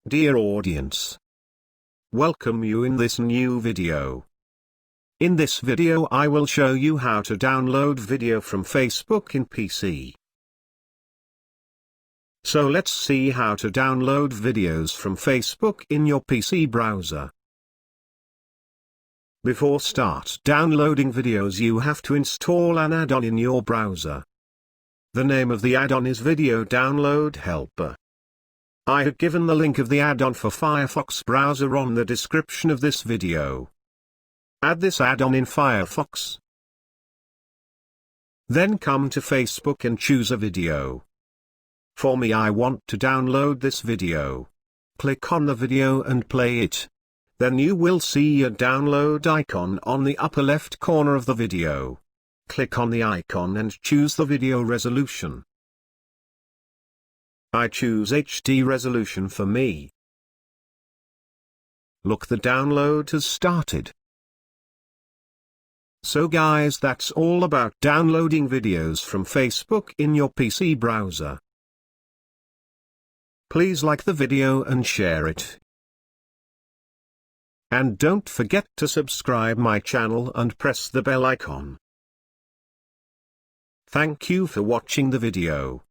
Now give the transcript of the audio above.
Dear audience, welcome you in this new video. In this video I will show you how to download video from Facebook in PC. So let's see how to download videos from Facebook in your PC browser. Before start downloading videos, you have to install an add-on in your browser. The name of the add-on is Video Download Helper. I have given the link of the add-on for Firefox browser on the description of this video. Add this add-on in Firefox. Then come to Facebook and choose a video. For me, I want to download this video. Click on the video and play it. Then you will see a download icon on the upper left corner of the video. Click on the icon and choose the video resolution. I choose HD resolution for me. Look, the download has started. So guys, that's all about downloading videos from Facebook in your PC browser. Please like the video and share it. And don't forget to subscribe my channel and press the bell icon. Thank you for watching the video.